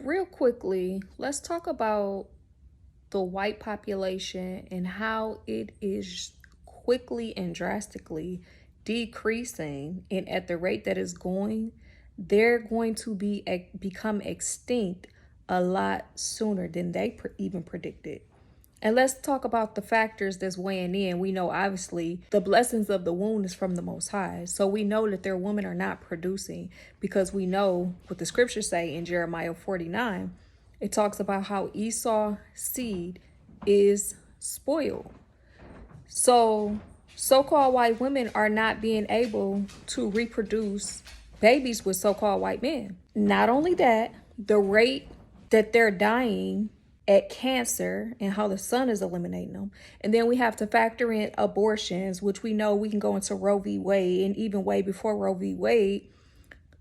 real quickly, let's talk about the white population and how it is quickly and drastically decreasing, and at the rate that it's going, they're going to become extinct a lot sooner than they even predicted. And let's talk about the factors that's weighing in. We know, obviously, the blessings of the womb is from the Most High. So we know that their women are not producing, because we know what the scriptures say in Jeremiah 49. It talks about how Esau's seed is spoiled. So so-called white women are not being able to reproduce babies with so-called white men. Not only that, the rate that they're dying at cancer and how the sun is eliminating them. And then we have to factor in abortions, which we know we can go into Roe v. Wade, and even way before Roe v. Wade,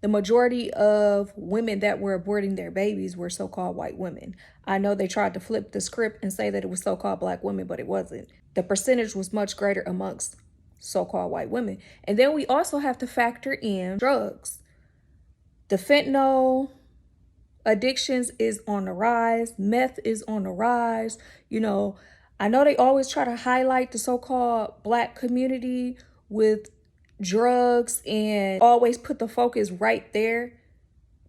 the majority of women that were aborting their babies were so-called white women. I know they tried to flip the script and say that it was so-called black women, but it wasn't. The percentage was much greater amongst so-called white women. And then we also have to factor in drugs. The fentanyl addictions is on the rise. Meth is on the rise. You know, I know they always try to highlight the so-called black community with drugs and always put the focus right there.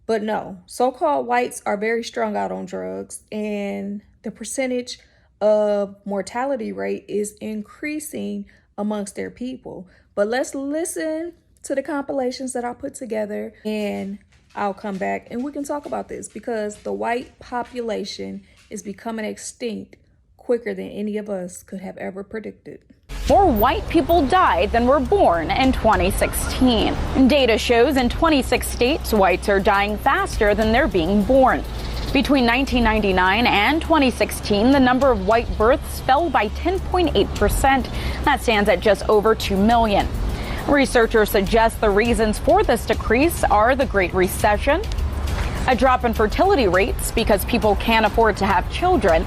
But no, so-called whites are very strung out on drugs, and the percentage of mortality rate is increasing amongst their people. But let's listen to the compilations that I put together, and I'll come back and we can talk about this, because the white population is becoming extinct quicker than any of us could have ever predicted. More white people died than were born in 2016. Data shows in 26 states, whites are dying faster than they're being born. Between 1999 and 2016, the number of white births fell by 10.8%. That stands at just over 2 million. Researchers suggest the reasons for this decrease are the Great Recession, a drop in fertility rates because people can't afford to have children,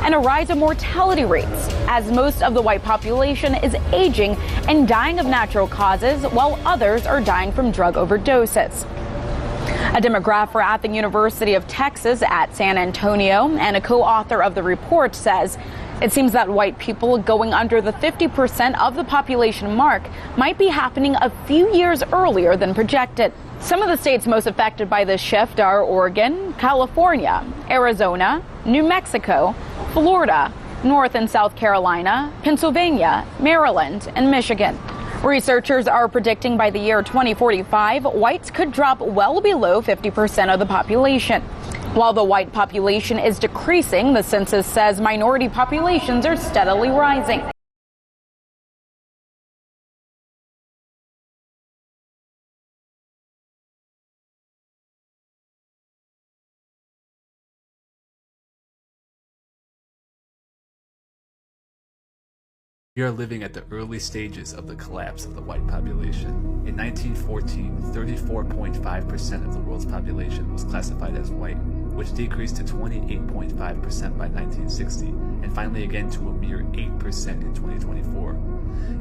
and a rise in mortality rates as most of the white population is aging and dying of natural causes, while others are dying from drug overdoses. A demographer at the University of Texas at San Antonio and a co-author of the report says it seems that white people going under the 50% of the population mark might be happening a few years earlier than projected. Some of the states most affected by this shift are Oregon, California, Arizona, New Mexico, Florida, North and South Carolina, Pennsylvania, Maryland, and Michigan. Researchers are predicting by the year 2045, whites could drop well below 50% of the population. While the white population is decreasing, the census says minority populations are steadily rising. We are living at the early stages of the collapse of the white population. In 1914, 34.5% of the world's population was classified as white, which decreased to 28.5% by 1960, and finally again to a mere 8% in 2024.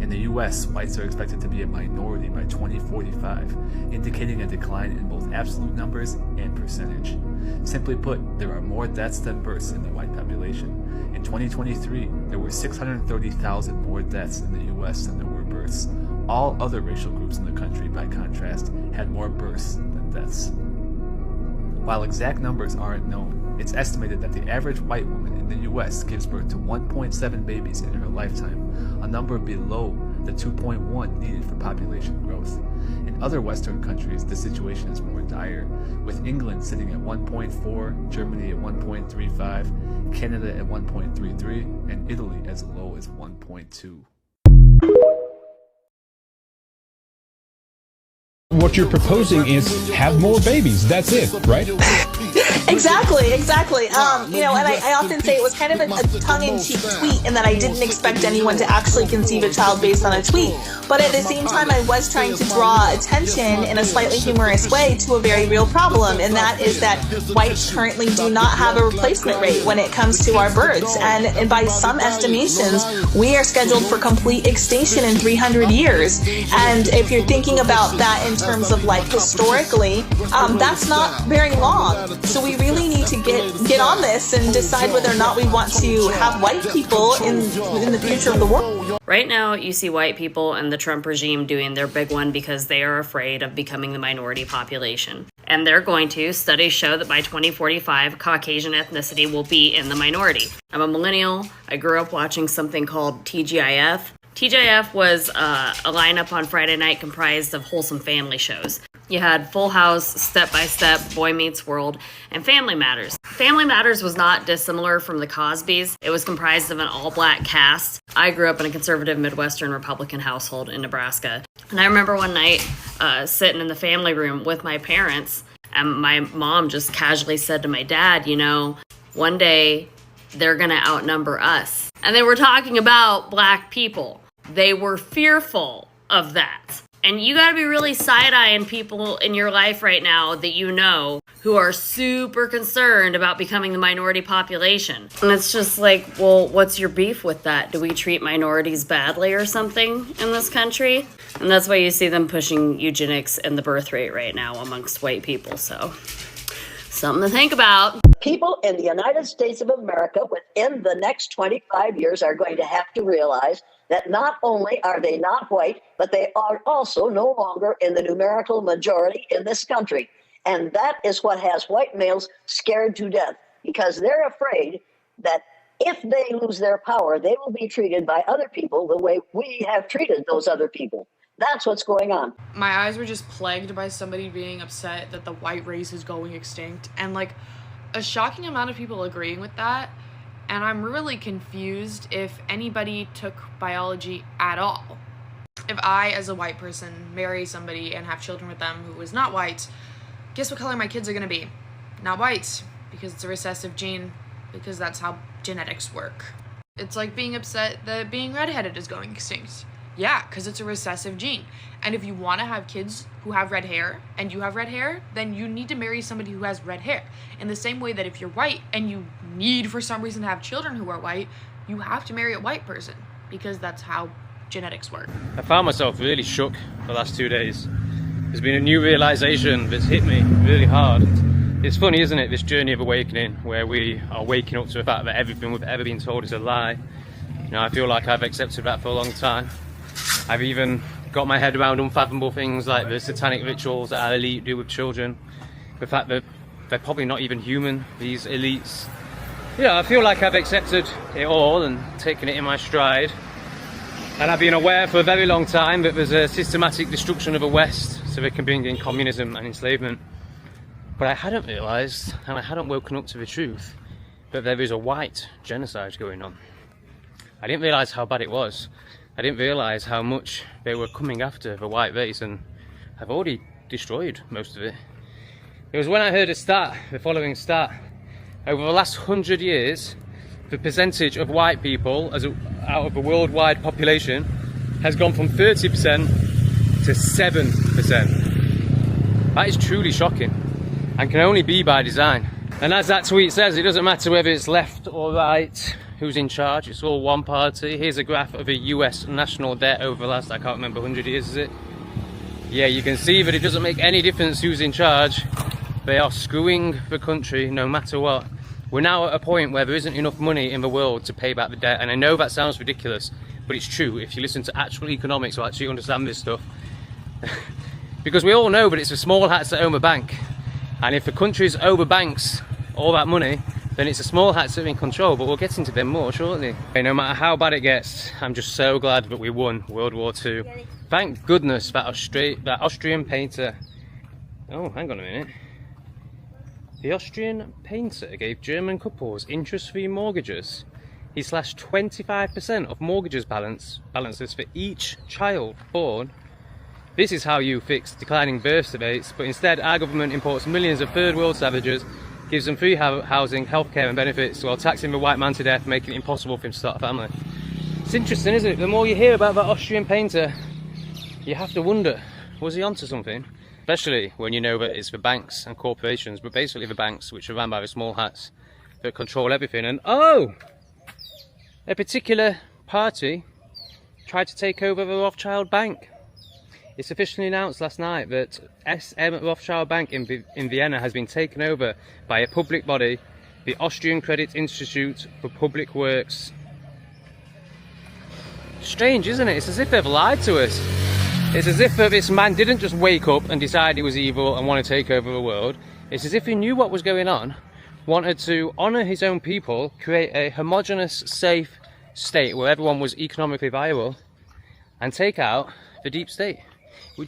In the US, whites are expected to be a minority by 2045, indicating a decline in both absolute numbers and percentage. Simply put, there are more deaths than births in the white population. In 2023, there were 630,000 more deaths in the US than there were births. All other racial groups in the country, by contrast, had more births than deaths. While exact numbers aren't known, it's estimated that the average white woman in the US gives birth to 1.7 babies in her lifetime, a number below the 2.1 needed for population growth. In other Western countries, the situation is more dire, with England sitting at 1.4, Germany at 1.35, Canada at 1.33, and Italy as low as 1.2. What you're proposing is have more babies. That's it, right? Exactly. And I often say it was kind of a tongue-in-cheek tweet, in that I didn't expect anyone to actually conceive a child based on a tweet. But at the same time, I was trying to draw attention in a slightly humorous way to a very real problem, and that is that whites currently do not have a replacement rate when it comes to our births. And by some estimations, we are scheduled for complete extinction in 300 years. And if you're thinking about that in terms of like historically, that's not very long. So we really need need to get on this and decide whether or not we want to have white people in the future of the world. Right now, you see white people and the Trump regime doing their big one because they are afraid of becoming the minority population. And they're going to. Studies show that by 2045, Caucasian ethnicity will be in the minority. I'm a millennial. I grew up watching something called TGIF. TGIF was a lineup on Friday night comprised of wholesome family shows. You had Full House, Step by Step, Boy Meets World, and Family Matters. Family Matters was not dissimilar from the Cosbys. It was comprised of an all-black cast. I grew up in a conservative Midwestern Republican household in Nebraska. And I remember one night sitting in the family room with my parents, and my mom just casually said to my dad, you know, one day they're gonna outnumber us. And they were talking about black people. They were fearful of that. And you gotta be really side-eyeing people in your life right now that you know who are super concerned about becoming the minority population. And it's just like, well, what's your beef with that? Do we treat minorities badly or something in this country? And that's why you see them pushing eugenics and the birth rate right now amongst white people. So, something to think about. People in the United States of America within the next 25 years are going to have to realize that not only are they not white, but they are also no longer in the numerical majority in this country. And that is what has white males scared to death, because they're afraid that if they lose their power, they will be treated by other people the way we have treated those other people. That's what's going on. My eyes were just plagued by somebody being upset that the white race is going extinct, and like a shocking amount of people agreeing with that. And I'm really confused if anybody took biology at all. If I, as a white person, marry somebody and have children with them who is not white, guess what color my kids are gonna be? Not white, because it's a recessive gene, because that's how genetics work. It's like being upset that being redheaded is going extinct. Yeah, because it's a recessive gene. And if you want to have kids who have red hair and you have red hair, then you need to marry somebody who has red hair. In the same way that if you're white and you need for some reason to have children who are white, you have to marry a white person, because that's how genetics work. I found myself really shook the last 2 days. There's been a new realization that's hit me really hard. It's funny, isn't it, this journey of awakening, where we are waking up to the fact that everything we've ever been told is a lie. You know, I feel like I've accepted that for a long time. I've even got my head around unfathomable things like the satanic rituals that our elite do with children. The fact that they're probably not even human, these elites. Yeah, I feel like I've accepted it all and taken it in my stride. And I've been aware for a very long time that there's a systematic destruction of the West so they can bring in communism and enslavement. But I hadn't realised, and I hadn't woken up to the truth, that there is a white genocide going on. I didn't realise how bad it was. I didn't realise how much they were coming after the white race, and I've already destroyed most of it. It was when I heard the following stat. Over the last 100 years, the percentage of white people out of the worldwide population has gone from 30% to 7%. That is truly shocking, and can only be by design. And as that tweet says, it doesn't matter whether it's left or right who's in charge, it's all one party. Here's a graph of the US national debt over the last, I can't remember, 100 years, is it? Yeah, you can see that it doesn't make any difference who's in charge. They are screwing the country no matter what. We're now at a point where there isn't enough money in the world to pay back the debt, and I know that sounds ridiculous, but it's true if you listen to actual economics or actually understand this stuff. Because we all know that it's the small hats that own the bank, and if the country's over banks all that money, then it's the small hats that are in control, but we'll get into them more shortly. Okay, no matter how bad it gets, I'm just so glad that we won World War II. Thank goodness that Austrian painter... Oh, hang on a minute. The Austrian painter gave German couples interest-free mortgages. He slashed 25% of mortgages balances for each child born. This is how you fix declining birth rates, but instead our government imports millions of third world savages, gives them free housing, healthcare and benefits, while taxing the white man to death, making it impossible for him to start a family. It's interesting, isn't it? The more you hear about that Austrian painter, you have to wonder, was he onto something? Especially when you know that it's the banks and corporations, but basically the banks, which are run by the small hats, that control everything. And oh! A particular party tried to take over the Rothschild Bank. It's officially announced last night that SM Rothschild Bank in Vienna has been taken over by a public body, the Austrian Credit Institute for Public Works. Strange, isn't it? It's as if they've lied to us. It's as if this man didn't just wake up and decide he was evil and want to take over the world. It's as if he knew what was going on, wanted to honour his own people, create a homogeneous, safe state where everyone was economically viable, and take out the deep state.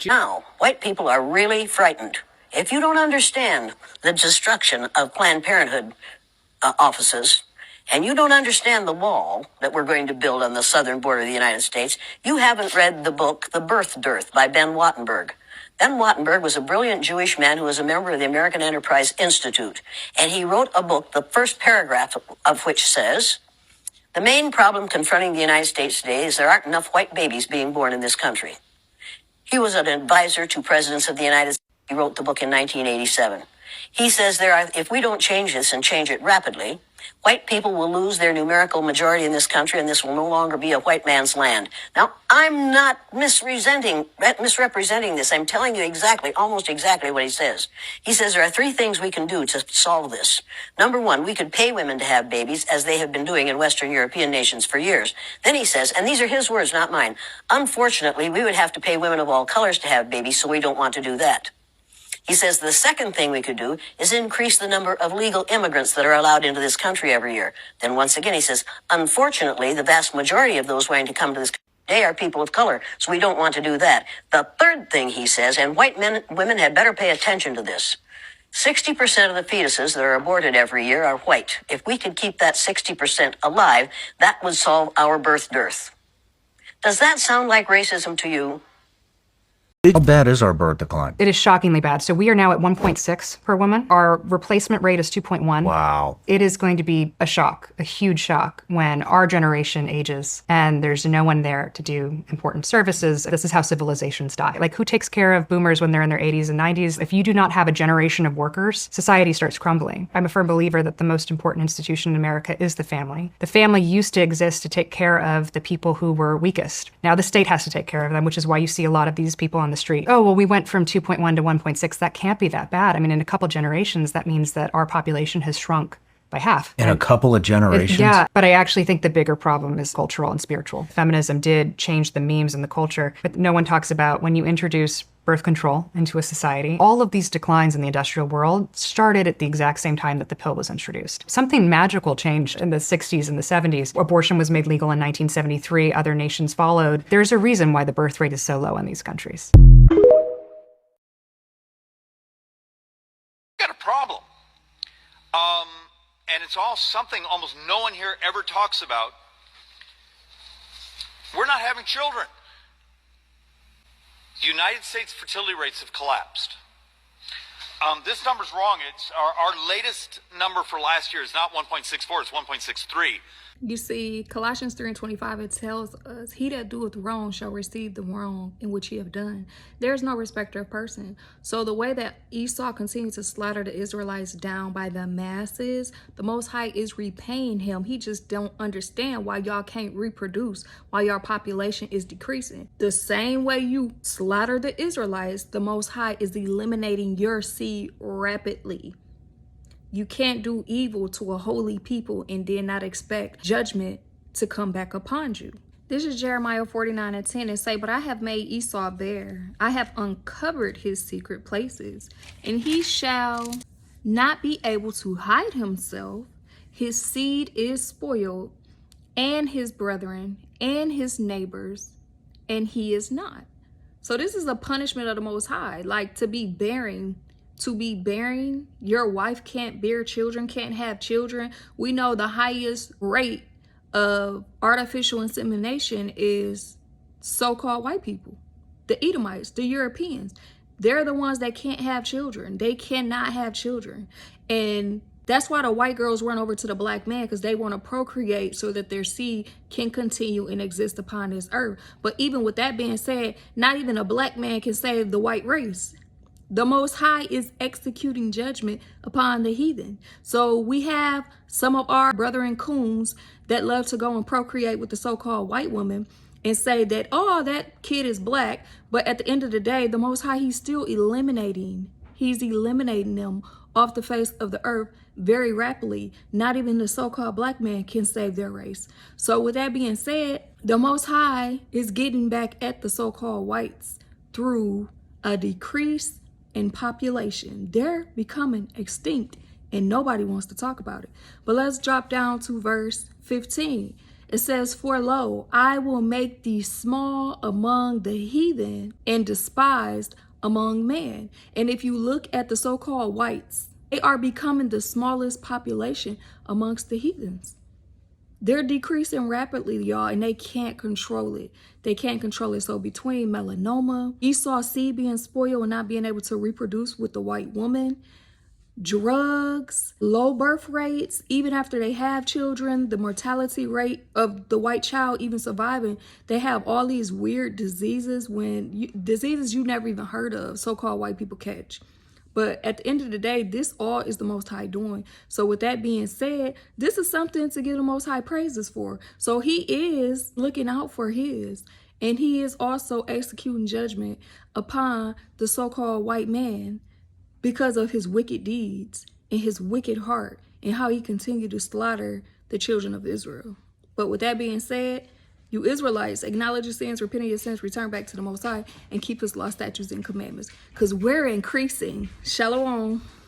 Now, white people are really frightened. If you don't understand the destruction of Planned Parenthood offices, and you don't understand the wall that we're going to build on the southern border of the United States, you haven't read the book The Birth Dearth by Ben Wattenberg. Ben Wattenberg was a brilliant Jewish man who was a member of the American Enterprise Institute, and he wrote a book, the first paragraph of which says, "The main problem confronting the United States today is there aren't enough white babies being born in this country." He was an advisor to presidents of the United States. He wrote the book in 1987. He says if we don't change this and change it rapidly, white people will lose their numerical majority in this country, and this will no longer be a white man's land. Now, I'm not misrepresenting this. I'm telling you almost exactly what he says. He says there are three things we can do to solve this. Number one, we could pay women to have babies, as they have been doing in Western European nations for years. Then he says, and these are his words, not mine, unfortunately, we would have to pay women of all colors to have babies, so we don't want to do that. He says the second thing we could do is increase the number of legal immigrants that are allowed into this country every year. Then once again, he says, unfortunately, the vast majority of those wanting to come to this country today are people of color, so we don't want to do that. The third thing he says, and women had better pay attention to this, 60% of the fetuses that are aborted every year are white. If we could keep that 60% alive, that would solve our birth dearth. Does that sound like racism to you? How bad is our birth decline? It is shockingly bad. So we are now at 1.6 per woman. Our replacement rate is 2.1. Wow. It is going to be a shock, a huge shock, when our generation ages and there's no one there to do important services. This is how civilizations die. Like, who takes care of boomers when they're in their 80s and 90s? If you do not have a generation of workers, society starts crumbling. I'm a firm believer that the most important institution in America is the family. The family used to exist to take care of the people who were weakest. Now the state has to take care of them, which is why you see a lot of these people on the street. Oh, well, we went from 2.1 to 1.6. That can't be that bad. I mean, in a couple generations, that means that our population has shrunk by half. In a couple of generations? Yeah, but I actually think the bigger problem is cultural and spiritual. Feminism did change the memes and the culture, but no one talks about when you introduce birth control into a society. All of these declines in the industrial world started at the exact same time that the pill was introduced. Something magical changed in the 60s and the 70s. Abortion was made legal in 1973. Other nations followed. There's a reason why the birth rate is so low in these countries. Got a problem. And it's all something almost no one here ever talks about. We're not having children. The United States fertility rates have collapsed. This number's wrong. It's our latest number for last year is not 1.64, it's 1.63. You see, Colossians 3:25, it tells us, he that doeth wrong shall receive the wrong in which he have done. There is no respecter of person. So the way that Esau continues to slaughter the Israelites down by the masses, the Most High is repaying him. He just don't understand why y'all can't reproduce, why your population is decreasing. The same way you slaughter the Israelites, the Most High is eliminating your seed rapidly. You can't do evil to a holy people and then not expect judgment to come back upon you. This is Jeremiah 49:10 and say, but I have made Esau bare. I have uncovered his secret places, and he shall not be able to hide himself. His seed is spoiled, and his brethren, and his neighbors, and he is not. So this is a punishment of the Most High, like to be bearing, your wife can't bear children, can't have children. We know the highest rate of artificial insemination is so-called white people, the Edomites, the Europeans. They're the ones that can't have children. They cannot have children. And that's why the white girls run over to the black man, because they want to procreate so that their seed can continue and exist upon this earth. But even with that being said, not even a black man can save the white race. The Most High is executing judgment upon the heathen. So we have some of our brethren coons that love to go and procreate with the so-called white woman, and say that, oh, that kid is black. But at the end of the day, the Most High, he's still eliminating. He's eliminating them off the face of the earth very rapidly. Not even the so-called black man can save their race. So with that being said, the Most High is getting back at the so-called whites through a decrease in population. They're becoming extinct and nobody wants to talk about it. But let's drop down to verse 15. It says, for lo, I will make thee small among the heathen and despised among men. And if you look at the so-called whites, they are becoming the smallest population amongst the heathens. They're decreasing rapidly, y'all, and they can't control it. They can't control it. So between melanoma, Esau seed being spoiled and not being able to reproduce with the white woman, drugs, low birth rates, even after they have children, the mortality rate of the white child even surviving, they have all these weird diseases diseases you never even heard of, so-called white people catch. But at the end of the day, this all is the Most High doing. So with that being said, this is something to give the Most High praises for. So he is looking out for his, and he is also executing judgment upon the so-called white man because of his wicked deeds and his wicked heart and how he continued to slaughter the children of Israel. But with that being said, you Israelites, acknowledge your sins, repent of your sins, return back to the Most High, and keep his law, statutes, and commandments, because we're increasing. Shalom.